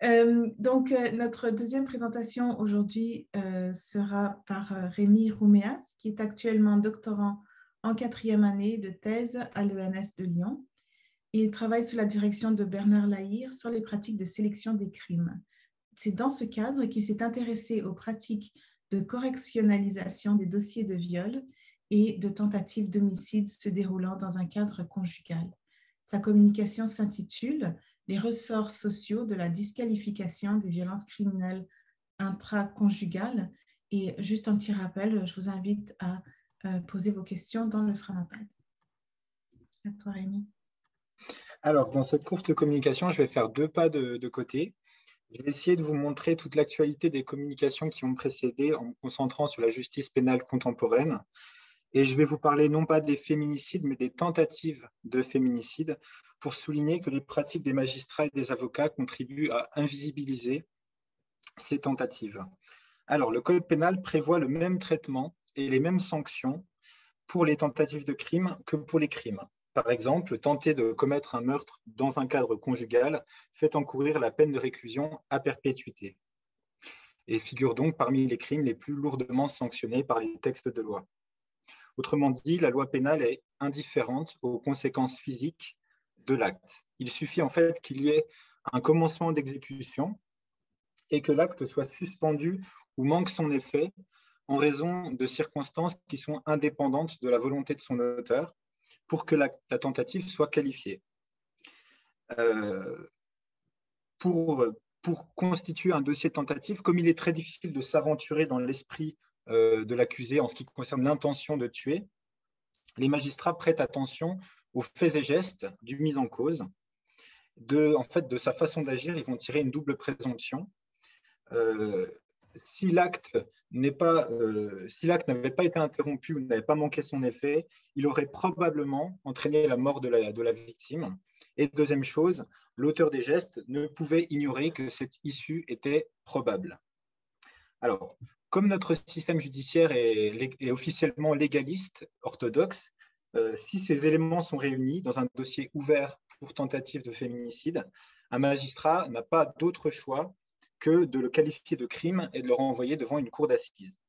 Notre deuxième présentation aujourd'hui sera par Rémi Rouméas, qui est actuellement doctorant en quatrième année de thèse à l'ENS de Lyon. Il travaille sous la direction de Bernard Lahire sur les pratiques de sélection des crimes. C'est dans ce cadre qu'il s'est intéressé aux pratiques de correctionnalisation des dossiers de viol et de tentatives d'homicide se déroulant dans un cadre conjugal. Sa communication s'intitule « Les ressorts sociaux de la disqualification des violences criminelles intraconjugales » et juste un petit rappel, je vous invite à poser vos questions dans le Framapad. À toi, Rémi. Alors, dans cette courte communication, je vais faire deux pas de côté. Je vais essayer de vous montrer toute l'actualité des communications qui ont précédé en me concentrant sur la justice pénale contemporaine. Et je vais vous parler non pas des féminicides, mais des tentatives de féminicide pour souligner que les pratiques des magistrats et des avocats contribuent à invisibiliser ces tentatives. Alors, le Code pénal prévoit le même traitement et les mêmes sanctions pour les tentatives de crime que pour les crimes. Par exemple, tenter de commettre un meurtre dans un cadre conjugal fait encourir la peine de réclusion à perpétuité et figure donc parmi les crimes les plus lourdement sanctionnés par les textes de loi. Autrement dit, la loi pénale est indifférente aux conséquences physiques de l'acte. Il suffit en fait qu'il y ait un commencement d'exécution et que l'acte soit suspendu ou manque son effet en raison de circonstances qui sont indépendantes de la volonté de son auteur pour que la tentative soit qualifiée. Pour constituer un dossier de tentative, comme il est très difficile de s'aventurer dans l'esprit de l'accusé en ce qui concerne l'intention de tuer, les magistrats prêtent attention aux faits et gestes du mis en cause. De sa façon d'agir, ils vont tirer une double présomption. Si l'acte n'avait pas été interrompu ou n'avait pas manqué son effet, il aurait probablement entraîné la mort de la victime. Et deuxième chose, l'auteur des gestes ne pouvait ignorer que cette issue était probable. Alors, comme notre système judiciaire est officiellement légaliste, orthodoxe, si ces éléments sont réunis dans un dossier ouvert pour tentative de féminicide, un magistrat n'a pas d'autre choix que de le qualifier de crime et de le renvoyer devant une cour d'assises.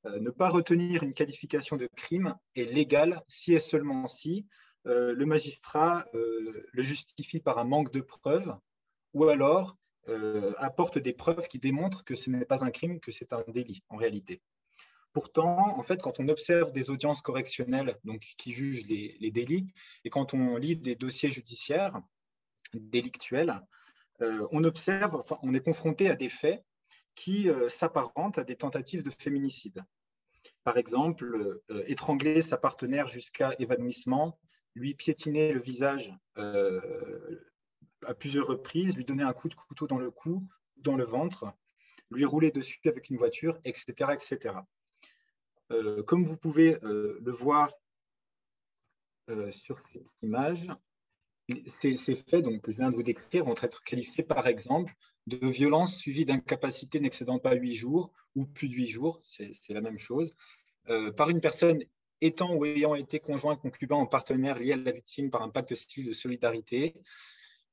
Ne pas retenir une qualification de crime est légal si et seulement si le magistrat le justifie par un manque de preuves ou alors apporte des preuves qui démontrent que ce n'est pas un crime, que c'est un délit en réalité. Pourtant, en fait, quand on observe des audiences correctionnelles donc, qui jugent les délits et quand on lit des dossiers judiciaires délictuels, on est confronté à des faits qui s'apparentent à des tentatives de féminicide. Par exemple, étrangler sa partenaire jusqu'à évanouissement, lui piétiner le visage à plusieurs reprises, lui donner un coup de couteau dans le cou, dans le ventre, lui rouler dessus avec une voiture, etc. etc. Comme vous pouvez le voir sur cette image, ces faits donc, que je viens de vous décrire vont être qualifiés par exemple de violence suivie d'incapacité n'excédant pas 8 jours ou plus de 8 jours, c'est la même chose, par une personne étant ou ayant été conjoint, concubin ou partenaire lié à la victime par un pacte civil de solidarité.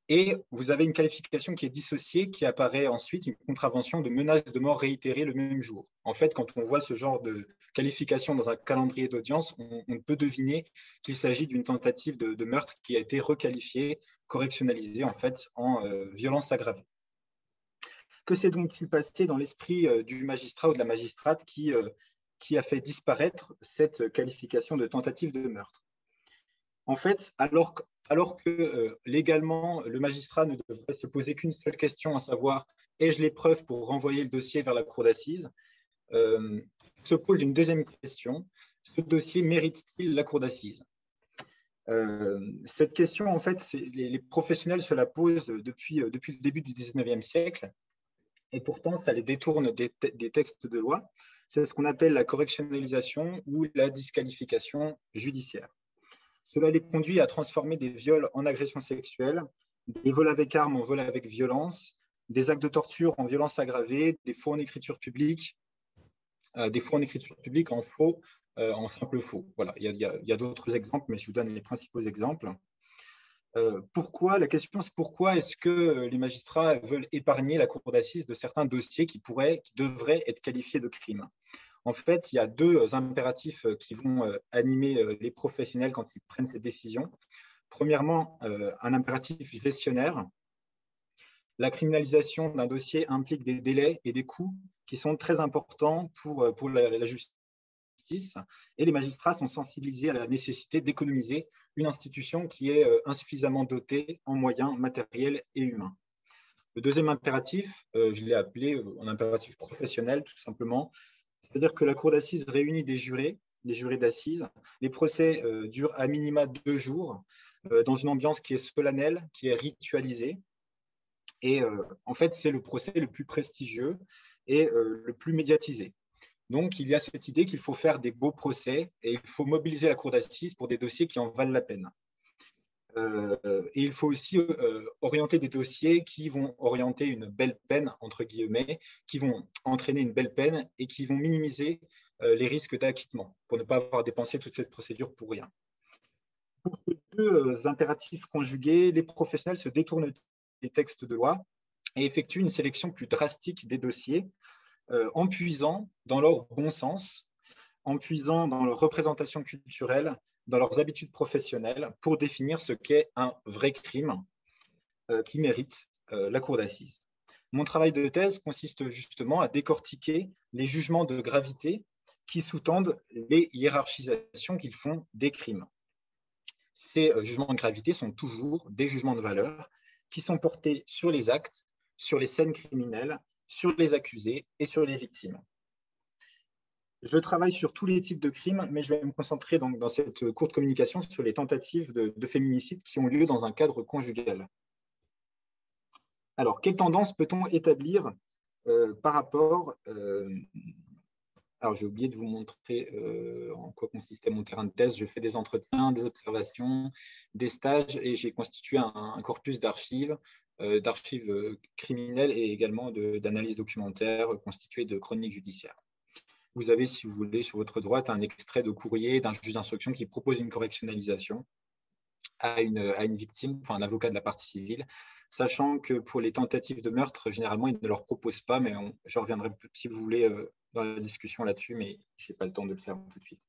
Et vous avez une qualification qui est dissociée, qui apparaît ensuite une contravention de menace de mort réitérée le même jour. En fait, quand on voit ce genre de qualification dans un calendrier d'audience, on peut deviner qu'il s'agit d'une tentative de meurtre qui a été requalifiée, correctionnalisée en fait en violence aggravée. Que s'est donc-il passé dans l'esprit du magistrat ou de la magistrate qui a fait disparaître cette qualification de tentative de meurtre? En fait, alors que légalement, le magistrat ne devrait se poser qu'une seule question, à savoir « ai-je les preuves pour renvoyer le dossier vers la cour d'assises ?» se pose une deuxième question, ce dossier mérite-t-il la cour d'assises? Cette question, en fait, les professionnels se la posent depuis le début du 19e siècle, et pourtant, ça les détourne des textes de loi. C'est ce qu'on appelle la correctionnalisation ou la disqualification judiciaire. Cela les conduit à transformer des viols en agressions sexuelles, des vols avec armes en vols avec violence, des actes de torture en violence aggravée, des faux en écriture publique, en faux, en simple faux. Voilà, il y a d'autres exemples, mais je vous donne les principaux exemples. La question, c'est pourquoi est-ce que les magistrats veulent épargner la cour d'assises de certains dossiers qui devraient être qualifiés de crimes? En fait, il y a deux impératifs qui vont animer les professionnels quand ils prennent ces décisions. Premièrement, un impératif gestionnaire. La criminalisation d'un dossier implique des délais et des coûts qui sont très importants pour la justice. Et les magistrats sont sensibilisés à la nécessité d'économiser une institution qui est insuffisamment dotée en moyens matériels et humains. Le deuxième impératif, je l'ai appelé un impératif professionnel, tout simplement. C'est-à-dire que la cour d'assises réunit des jurés d'assises. Les procès durent à minima 2 jours, dans une ambiance qui est solennelle, qui est ritualisée. Et en fait, c'est le procès le plus prestigieux et le plus médiatisé. Donc, il y a cette idée qu'il faut faire des beaux procès et il faut mobiliser la cour d'assises pour des dossiers qui en valent la peine. Et il faut aussi orienter des dossiers qui vont orienter une belle peine, entre guillemets, qui vont entraîner une belle peine et qui vont minimiser les risques d'acquittement pour ne pas avoir dépensé toute cette procédure pour rien. Pour ces deux impératifs conjugués, les professionnels se détournent des textes de loi et effectuent une sélection plus drastique des dossiers en puisant dans leur bon sens, en puisant dans leur représentation culturelle, dans leurs habitudes professionnelles, pour définir ce qu'est un vrai crime qui mérite la cour d'assises. Mon travail de thèse consiste justement à décortiquer les jugements de gravité qui sous-tendent les hiérarchisations qu'ils font des crimes. Ces jugements de gravité sont toujours des jugements de valeur qui sont portés sur les actes, sur les scènes criminelles, sur les accusés et sur les victimes. Je travaille sur tous les types de crimes, mais je vais me concentrer donc dans cette courte communication sur les tentatives de féminicide qui ont lieu dans un cadre conjugal. Alors, quelles tendances peut-on établir par rapport… alors, j'ai oublié de vous montrer en quoi consistait mon terrain de thèse. Je fais des entretiens, des observations, des stages et j'ai constitué un corpus d'archives criminelles et également d'analyses documentaires constituées de chroniques judiciaires. Vous avez, si vous voulez, sur votre droite, un extrait de courrier d'un juge d'instruction qui propose une correctionnalisation à une victime, enfin un avocat de la partie civile, sachant que pour les tentatives de meurtre, généralement, il ne leur propose pas, mais je reviendrai, si vous voulez, dans la discussion là-dessus, mais je n'ai pas le temps de le faire tout de suite.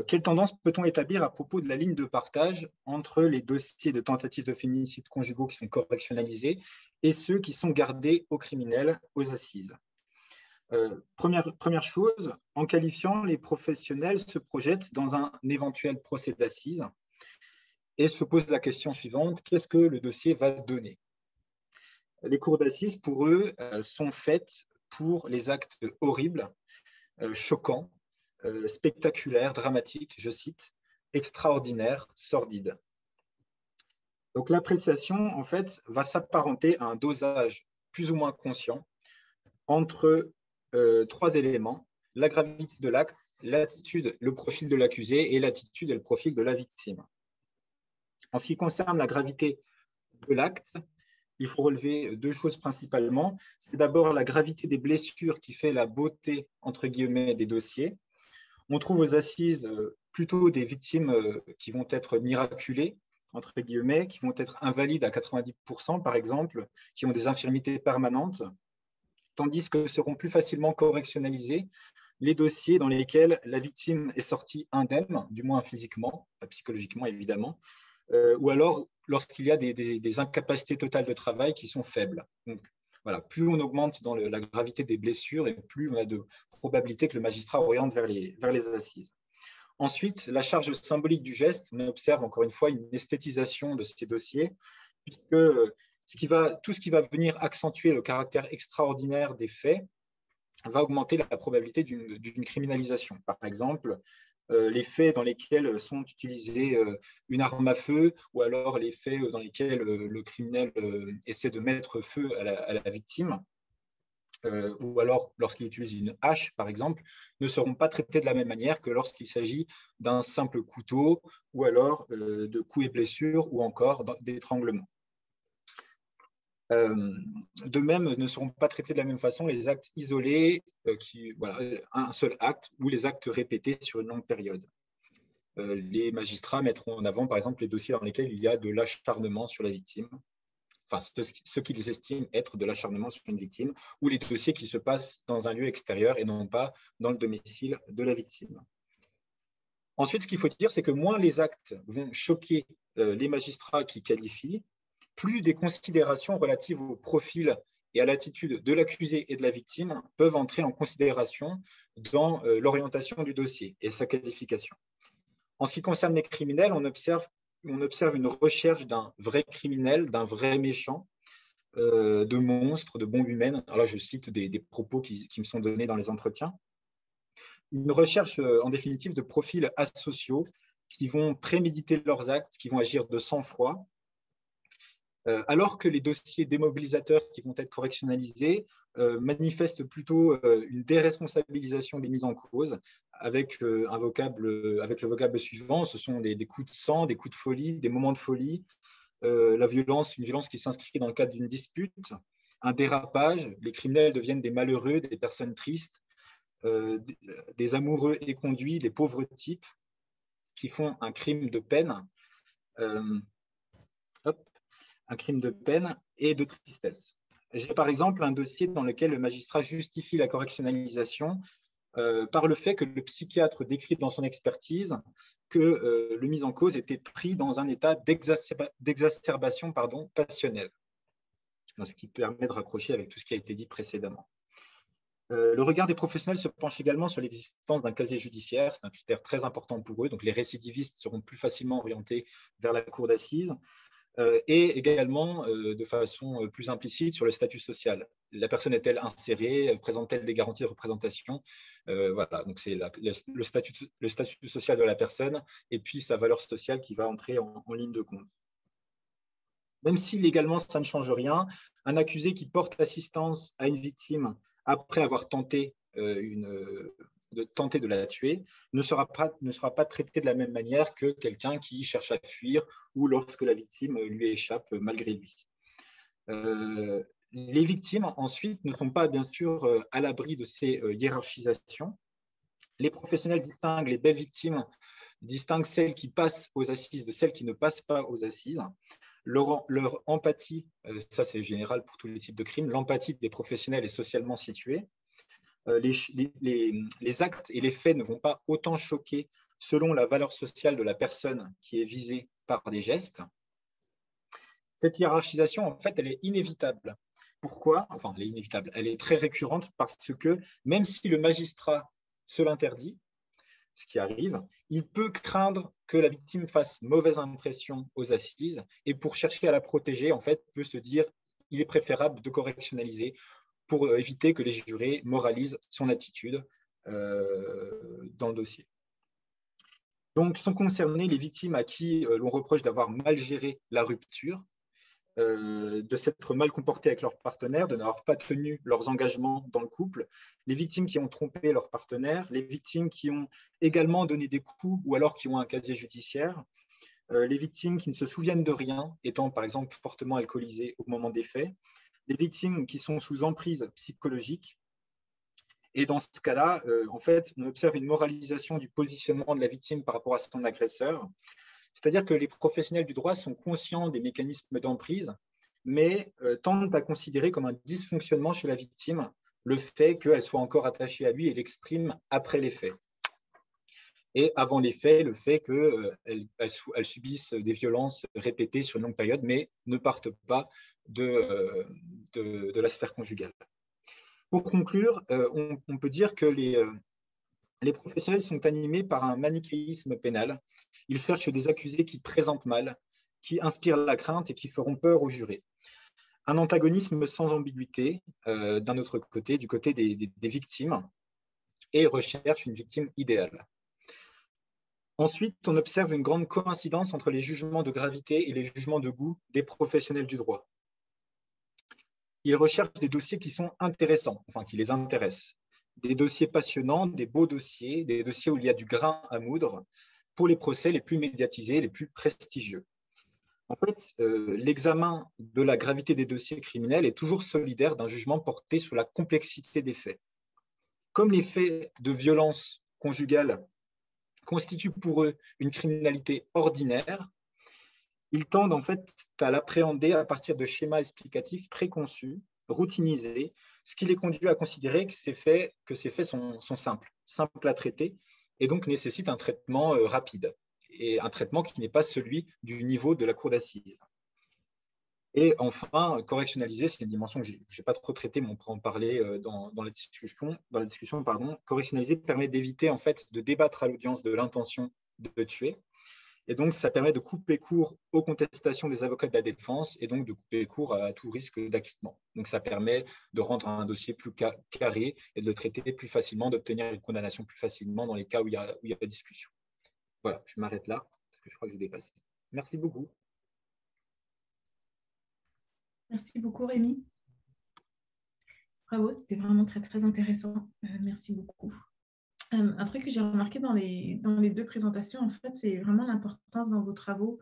Quelle tendance peut-on établir à propos de la ligne de partage entre les dossiers de tentatives de féminicide conjugaux qui sont correctionnalisés et ceux qui sont gardés aux criminels, aux assises? Première chose, en qualifiant, les professionnels se projettent dans un éventuel procès d'assises et se posent la question suivante, qu'est-ce que le dossier va donner? Les cours d'assises, pour eux, sont faites pour les actes horribles, choquants, spectaculaires, dramatiques, je cite, extraordinaires, sordides. Donc l'appréciation, en fait, va s'apparenter à un dosage plus ou moins conscient entre 3 éléments, la gravité de l'acte, l'attitude, le profil de l'accusé et l'attitude et le profil de la victime. En ce qui concerne la gravité de l'acte, il faut relever 2 choses principalement. C'est d'abord la gravité des blessures qui fait la beauté, entre guillemets, des dossiers. On trouve aux assises plutôt des victimes qui vont être miraculées, entre guillemets, qui vont être invalides à 90%, par exemple, qui ont des infirmités permanentes, tandis que seront plus facilement correctionnalisés les dossiers dans lesquels la victime est sortie indemne, du moins physiquement, pas psychologiquement évidemment, ou alors lorsqu'il y a des incapacités totales de travail qui sont faibles. Donc, voilà, plus on augmente dans la gravité des blessures et plus on a de probabilité que le magistrat oriente vers les assises. Ensuite, la charge symbolique du geste, on observe encore une fois une esthétisation de ces dossiers, puisque tout ce qui va venir accentuer le caractère extraordinaire des faits va augmenter la probabilité d'une criminalisation. Par exemple, les faits dans lesquels sont utilisées une arme à feu ou alors les faits dans lesquels le criminel essaie de mettre feu à la victime ou alors lorsqu'il utilise une hache, par exemple, ne seront pas traités de la même manière que lorsqu'il s'agit d'un simple couteau ou alors de coups et blessures ou encore d'étranglement. De même, ne seront pas traités de la même façon les actes isolés, un seul acte, ou les actes répétés sur une longue période. les magistrats mettront en avant, par exemple, les dossiers dans lesquels il y a de l'acharnement sur la victime, enfin, ce qu'ils estiment être de l'acharnement sur une victime, ou les dossiers qui se passent dans un lieu extérieur et non pas dans le domicile de la victime. Ensuite, ce qu'il faut dire, c'est que moins les actes vont choquer les magistrats qui qualifient, plus des considérations relatives au profil et à l'attitude de l'accusé et de la victime peuvent entrer en considération dans l'orientation du dossier et sa qualification. En ce qui concerne les criminels, on observe une recherche d'un vrai criminel, d'un vrai méchant, de monstres, de bombes humaines. Alors là, je cite des propos qui me sont donnés dans les entretiens. Une recherche, en définitive, de profils asociaux qui vont préméditer leurs actes, qui vont agir de sang-froid, alors que les dossiers démobilisateurs qui vont être correctionnalisés manifestent plutôt une déresponsabilisation des mises en cause avec le vocable suivant, ce sont des coups de sang, des coups de folie, des moments de folie, une violence qui s'inscrit dans le cadre d'une dispute, un dérapage, les criminels deviennent des malheureux, des personnes tristes, des amoureux éconduits, des pauvres types qui font un crime de peine. Un crime de peine et de tristesse. J'ai par exemple un dossier dans lequel le magistrat justifie la correctionnalisation par le fait que le psychiatre décrit dans son expertise que le mis en cause était pris dans un état d'exacerbation passionnelle, ce qui permet de raccrocher avec tout ce qui a été dit précédemment. Le regard des professionnels se penche également sur l'existence d'un casier judiciaire, c'est un critère très important pour eux, donc les récidivistes seront plus facilement orientés vers la cour d'assises. Et également de façon plus implicite sur le statut social. La personne est-elle insérée, présente-t-elle des garanties de représentation? Voilà, donc c'est le statut social de la personne et puis sa valeur sociale qui va entrer en ligne de compte. Même si légalement ça ne change rien, un accusé qui porte assistance à une victime après avoir tenté de la tuer, ne sera pas traité de la même manière que quelqu'un qui cherche à fuir ou lorsque la victime lui échappe malgré lui. Les victimes, ensuite, ne sont pas bien sûr à l'abri de ces hiérarchisations. Les professionnels distinguent les belles victimes, distinguent celles qui passent aux assises de celles qui ne passent pas aux assises. Leur empathie, ça c'est général pour tous les types de crimes, l'empathie des professionnels est socialement située. Les actes et les faits ne vont pas autant choquer selon la valeur sociale de la personne qui est visée par des gestes. Cette hiérarchisation, en fait, elle est inévitable. Pourquoi? Enfin, elle est inévitable. Elle est très récurrente parce que même si le magistrat se l'interdit, ce qui arrive, il peut craindre que la victime fasse mauvaise impression aux assises et pour chercher à la protéger, en fait, peut se dire il est préférable de correctionnaliser pour éviter que les jurés moralisent son attitude dans le dossier. Donc, sont concernées les victimes à qui l'on reproche d'avoir mal géré la rupture, de s'être mal comportés avec leur partenaire, de n'avoir pas tenu leurs engagements dans le couple, les victimes qui ont trompé leur partenaire, les victimes qui ont également donné des coups ou alors qui ont un casier judiciaire, les victimes qui ne se souviennent de rien, étant par exemple fortement alcoolisées au moment des faits, les victimes qui sont sous emprise psychologique. Et dans ce cas-là, en fait, on observe une moralisation du positionnement de la victime par rapport à son agresseur. C'est-à-dire que les professionnels du droit sont conscients des mécanismes d'emprise, mais tendent à considérer comme un dysfonctionnement chez la victime le fait qu'elle soit encore attachée à lui et l'exprime après les faits. Et avant les faits, le fait qu'elle subisse des violences répétées sur une longue période, mais ne partent pas de la sphère conjugale. Pour conclure, on peut dire que les professionnels sont animés par un manichéisme pénal. Ils cherchent des accusés qui présentent mal, qui inspirent la crainte et qui feront peur aux jurés. Un antagonisme sans ambiguïté, d'un autre côté, du côté des victimes, et recherche une victime idéale. Ensuite, on observe une grande coïncidence entre les jugements de gravité et les jugements de goût des professionnels du droit. Ils recherchent des dossiers qui sont intéressants, enfin qui les intéressent. Des dossiers passionnants, des beaux dossiers, des dossiers où il y a du grain à moudre pour les procès les plus médiatisés, les plus prestigieux. En fait, l'examen de la gravité des dossiers criminels est toujours solidaire d'un jugement porté sur la complexité des faits. Comme les faits de violence conjugale constitue pour eux une criminalité ordinaire, ils tendent en fait à l'appréhender à partir de schémas explicatifs préconçus, routinisés, ce qui les conduit à considérer que ces faits sont simples à traiter, et donc nécessitent un traitement rapide, et un traitement qui n'est pas celui du niveau de la cour d'assises. Et enfin, correctionnaliser, c'est une dimension que je n'ai pas trop traitée, mais on pourra en parler dans la discussion. Correctionnaliser permet d'éviter en fait de débattre à l'audience de l'intention de tuer. Et donc, ça permet de couper court aux contestations des avocats de la défense et donc de couper court à tout risque d'acquittement. Donc, ça permet de rendre un dossier plus carré et de le traiter plus facilement, d'obtenir une condamnation plus facilement dans les cas où il y a discussion. Voilà, je m'arrête là parce que je crois que j'ai dépassé. Merci beaucoup. Merci beaucoup, Rémi. Bravo, c'était vraiment très, très intéressant. Merci beaucoup. Un truc que j'ai remarqué dans les deux présentations, en fait, c'est vraiment l'importance dans vos travaux,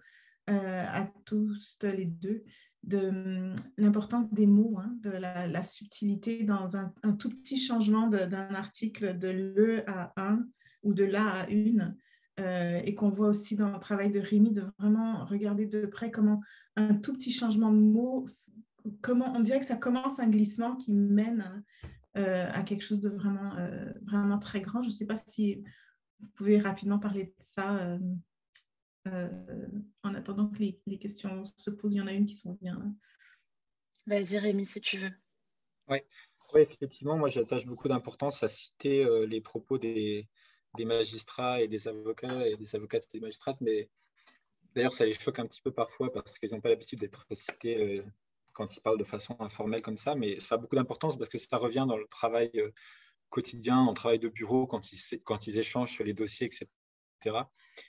à tous les deux, de l'importance des mots, hein, de la subtilité dans un tout petit changement d'un article de le à un ou de la à une, et qu'on voit aussi dans le travail de Rémi, de vraiment regarder de près comment un tout petit changement de mot, comment on dirait que ça commence un glissement qui mène à quelque chose de vraiment, vraiment très grand. Je ne sais pas si vous pouvez rapidement parler de ça en attendant que les questions se posent. Il y en a une qui s'en vient. Vas-y, Rémi, si tu veux. Oui, ouais, effectivement, moi j'attache beaucoup d'importance à citer les propos des magistrats et des avocats et des avocates et des magistrates, mais d'ailleurs ça les choque un petit peu parfois parce qu'ils n'ont pas l'habitude d'être cités quand ils parlent de façon informelle comme ça, mais ça a beaucoup d'importance parce que ça revient dans le travail quotidien, dans le travail de bureau, quand ils échangent sur les dossiers, etc.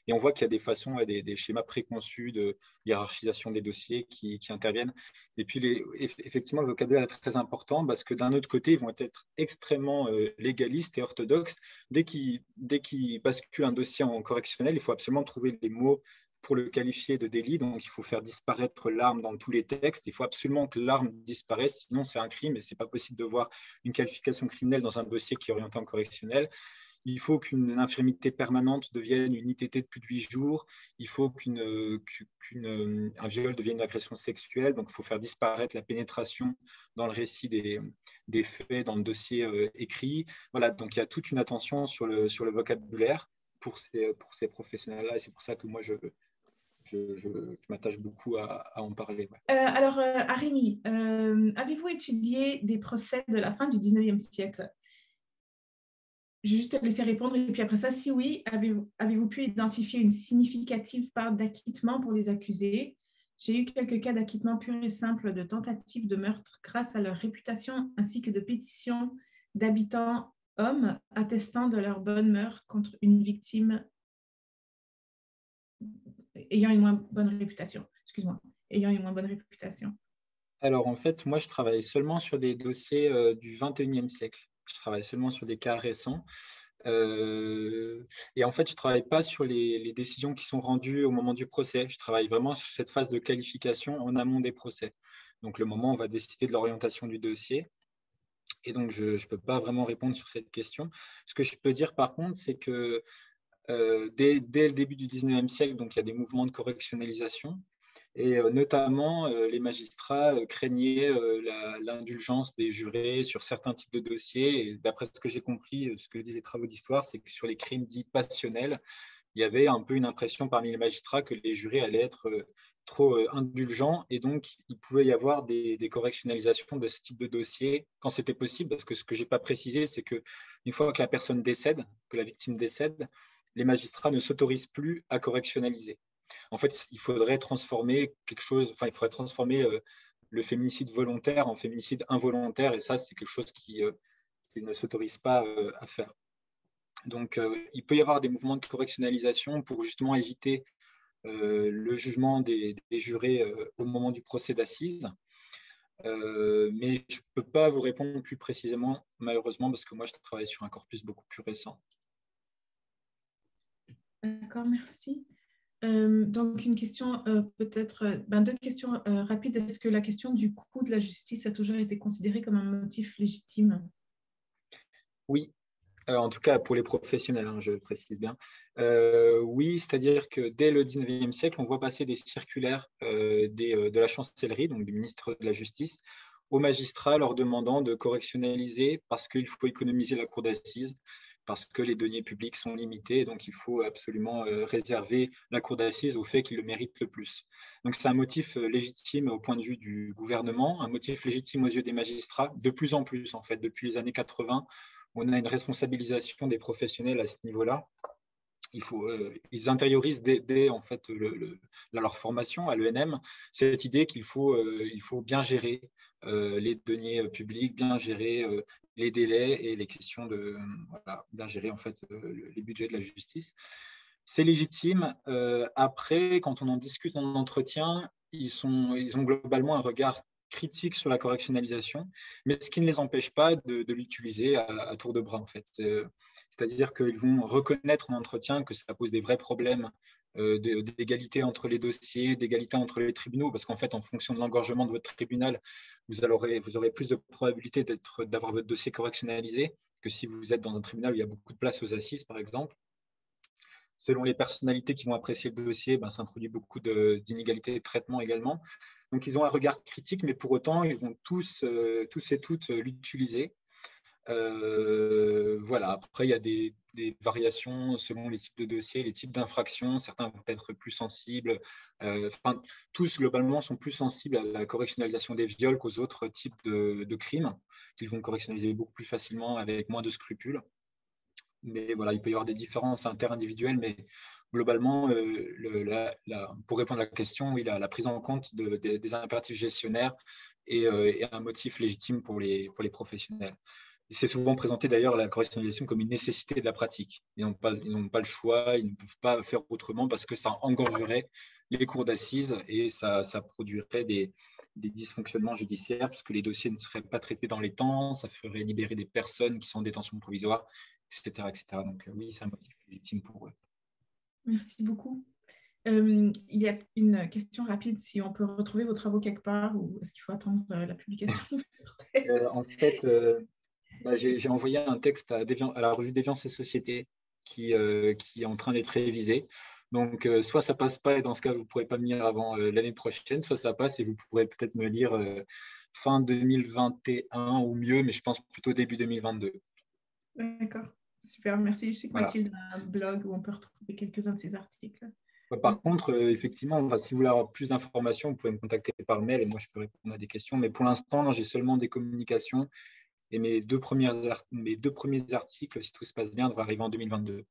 Et on voit qu'il y a des façons, des schémas préconçus de hiérarchisation des dossiers qui interviennent. Et puis, effectivement, le vocabulaire est très important parce que d'un autre côté, ils vont être extrêmement légalistes et orthodoxes. Dès qu'ils basculent un dossier en correctionnel, il faut absolument trouver les mots pour le qualifier de délit. Donc, il faut faire disparaître l'arme dans tous les textes. Il faut absolument que l'arme disparaisse, sinon c'est un crime et ce n'est pas possible de voir une qualification criminelle dans un dossier qui est orienté en correctionnel. Il faut qu'une infirmité permanente devienne une ITT de plus de 8 jours. Il faut qu'un viol devienne une agression sexuelle. Donc, il faut faire disparaître la pénétration dans le récit des faits, dans le dossier écrit. Voilà, donc il y a toute une attention sur le vocabulaire pour ces professionnels-là. Et c'est pour ça que moi, je m'attache beaucoup à en parler. Ouais. Alors, Rémi, avez-vous étudié des procès de la fin du 19e siècle? Je vais juste te laisser répondre. Et puis après ça, si oui, avez-vous pu identifier une significative part d'acquittement pour les accusés? J'ai eu quelques cas d'acquittement pur et simple de tentatives de meurtre grâce à leur réputation ainsi que de pétitions d'habitants hommes attestant de leur bonne mœurs contre une victime ayant une moins bonne réputation. Excuse-moi, ayant une moins bonne réputation. Alors, en fait, moi, je travaille seulement sur des dossiers du 21e siècle. Je travaille seulement sur des cas récents. Et en fait, je ne travaille pas sur les décisions qui sont rendues au moment du procès. Je travaille vraiment sur cette phase de qualification en amont des procès. Donc, le moment où on va décider de l'orientation du dossier. Et donc, je ne peux pas vraiment répondre sur cette question. Ce que je peux dire, par contre, c'est que dès le début du 19e siècle, donc, il y a des mouvements de correctionnalisation. Et notamment, les magistrats craignaient l'indulgence des jurés sur certains types de dossiers. Et d'après ce que j'ai compris, ce que disent les travaux d'histoire, c'est que sur les crimes dits passionnels, il y avait un peu une impression parmi les magistrats que les jurés allaient être trop indulgents. Et donc, il pouvait y avoir des correctionnalisations de ce type de dossier quand c'était possible. Parce que ce que je n'ai pas précisé, c'est qu'une fois que la personne décède, que la victime décède, les magistrats ne s'autorisent plus à correctionnaliser. En fait, il faudrait transformer le féminicide volontaire en féminicide involontaire, et ça, c'est quelque chose qui ne s'autorise pas à faire. Donc, il peut y avoir des mouvements de correctionnalisation pour justement éviter le jugement des jurés au moment du procès d'assises. Mais je ne peux pas vous répondre plus précisément, malheureusement, parce que moi, je travaille sur un corpus beaucoup plus récent. D'accord, merci. Donc, une question deux questions rapides. Est-ce que la question du coût de la justice a toujours été considérée comme un motif légitime? Oui. En tout cas, pour les professionnels, hein, je précise bien. Oui, c'est-à-dire que dès le 19e siècle, on voit passer des circulaires de la chancellerie, donc du ministre de la Justice, aux magistrats leur demandant de correctionnaliser parce qu'il faut économiser la cour d'assises, parce que les deniers publics sont limités, donc il faut absolument réserver la cour d'assises aux faits qui le méritent le plus. Donc c'est un motif légitime au point de vue du gouvernement, un motif légitime aux yeux des magistrats, de plus en plus en fait, depuis les années 80. On a une responsabilisation des professionnels à ce niveau-là. Ils intériorisent dès en fait, leur formation à l'ENM cette idée qu'il faut bien gérer les deniers publics, bien gérer les délais et les questions voilà, bien gérer en fait, les budgets de la justice. C'est légitime. Après, quand on en discute en entretien, ils ont globalement un regard critique sur la correctionnalisation, mais ce qui ne les empêche pas de l'utiliser à tour de bras, en fait. C'est-à-dire qu'ils vont reconnaître en entretien que ça pose des vrais problèmes d'égalité entre les dossiers, d'égalité entre les tribunaux, parce qu'en fait, en fonction de l'engorgement de votre tribunal, vous aurez plus de probabilité d'avoir votre dossier correctionnalisé que si vous êtes dans un tribunal où il y a beaucoup de place aux assises, par exemple. Selon les personnalités qui vont apprécier le dossier, ça introduit beaucoup d'inégalités de traitement également. Donc, ils ont un regard critique, mais pour autant, ils vont tous et toutes l'utiliser. Voilà. Après, il y a des variations selon les types de dossiers, les types d'infractions. Certains vont être plus sensibles. Tous, globalement, sont plus sensibles à la correctionnalisation des viols qu'aux autres types de crimes, qu'ils vont correctionnaliser beaucoup plus facilement avec moins de scrupules. Mais voilà, il peut y avoir des différences interindividuelles, mais globalement, pour répondre à la question, oui, la prise en compte des impératifs gestionnaires est un motif légitime pour les professionnels. C'est souvent présenté d'ailleurs la correctionnalisation comme une nécessité de la pratique. Ils n'ont pas le choix, ils ne peuvent pas faire autrement parce que ça engorgerait les cours d'assises et ça produirait des dysfonctionnements judiciaires puisque les dossiers ne seraient pas traités dans les temps, ça ferait libérer des personnes qui sont en détention provisoire, etc. etc. Donc oui, c'est un motif légitime pour eux. Merci beaucoup. Il y a une question rapide, si on peut retrouver vos travaux quelque part ou est-ce qu'il faut attendre la publication? En fait, j'ai envoyé un texte à la revue Déviance et Société qui est en train d'être révisé. Donc, soit ça passe pas et dans ce cas, vous ne pourrez pas venir avant l'année prochaine, soit ça passe et vous pourrez peut-être me lire fin 2021 ou mieux, mais je pense plutôt début 2022. D'accord, super, merci. Je sais que Voilà. Mathilde a un blog où on peut retrouver quelques-uns de ses articles. Par contre, effectivement, si vous voulez avoir plus d'informations, vous pouvez me contacter par mail et moi, je peux répondre à des questions. Mais pour l'instant, j'ai seulement des communications et mes deux premiers articles, si tout se passe bien, devraient arriver en 2022.